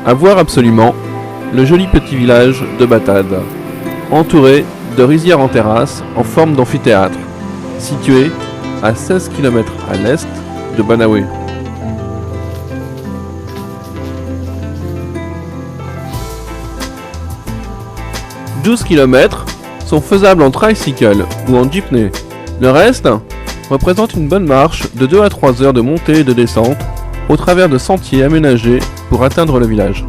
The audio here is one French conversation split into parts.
À voir absolument le joli petit village de Batad, entouré de rizières en terrasse en forme d'amphithéâtre, situé à 16 km à l'est de Banaoué. « 12 km sont faisables en tricycle ou en jeepney. Le reste représente une bonne marche de 2 à 3 heures de montée et de descente au travers de sentiers aménagés pour atteindre le village.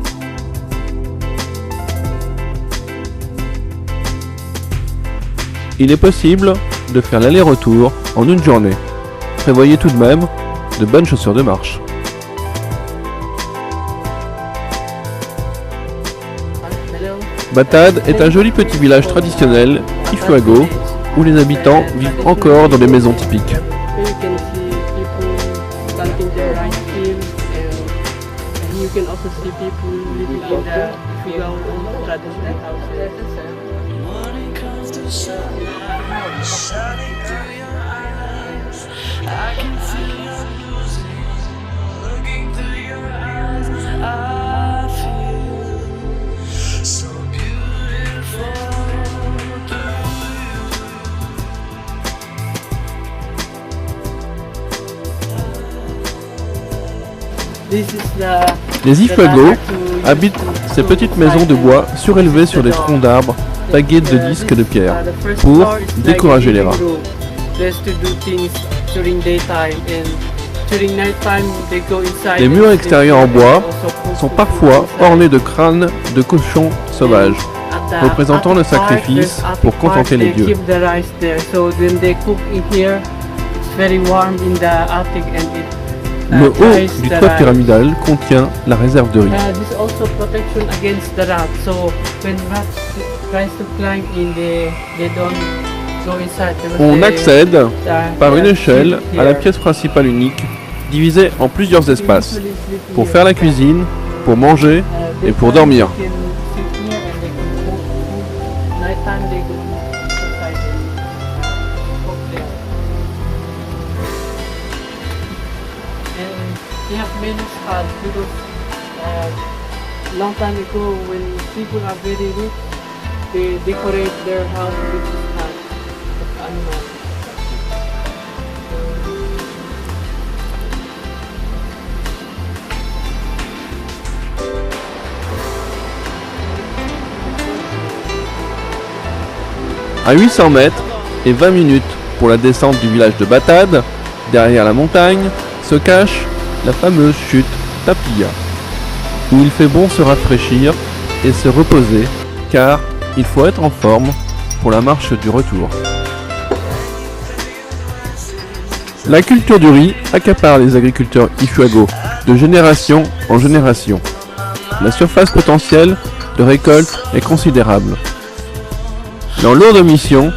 Il est possible de faire l'aller-retour en une journée. Prévoyez tout de même de bonnes chaussures de marche. Batad est un joli petit village traditionnel, Ifuago, où les habitants vivent encore dans des maisons typiques. Les Ifuago habitent ces petites maisons de bois surélevées sur des troncs d'arbres tagués de disques de pierre pour décourager les rats. Les murs extérieurs en bois sont parfois ornés de crânes de cochons sauvages, représentant le sacrifice pour contenter les dieux. Le haut du toit pyramidal contient la réserve de riz. On accède par une échelle à la pièce principale unique, divisée en plusieurs espaces, pour faire la cuisine, pour manger et pour dormir. They have many styles because long time ago when people are very rich, they decorate their house with this type of animals. À 800 mètres et 20 minutes pour la descente du village de Batad, derrière la montagne, se cache la fameuse chute Tapia, où il fait bon se rafraîchir et se reposer, car il faut être en forme pour la marche du retour. La culture du riz accapare les agriculteurs Ifuago de génération en génération. La surface potentielle de récolte est considérable. Leur lourde mission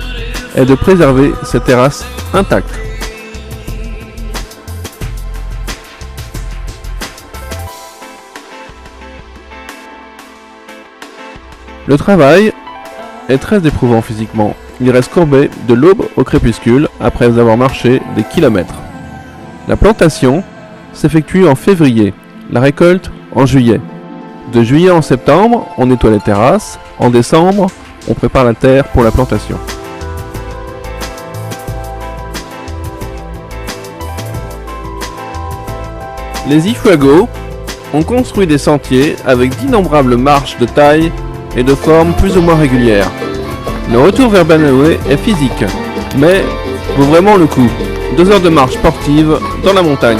est de préserver ces terrasses intactes. Le travail est très éprouvant physiquement. Il reste courbé de l'aube au crépuscule après avoir marché des kilomètres. La plantation s'effectue en février, la récolte en juillet. De juillet en septembre, on nettoie les terrasses. En décembre, on prépare la terre pour la plantation. Les Ifuago ont construit des sentiers avec d'innombrables marches de taille et de forme plus ou moins régulière. Le retour vers Banaoué est physique, mais vaut vraiment le coup. 2 heures de marche sportive dans la montagne.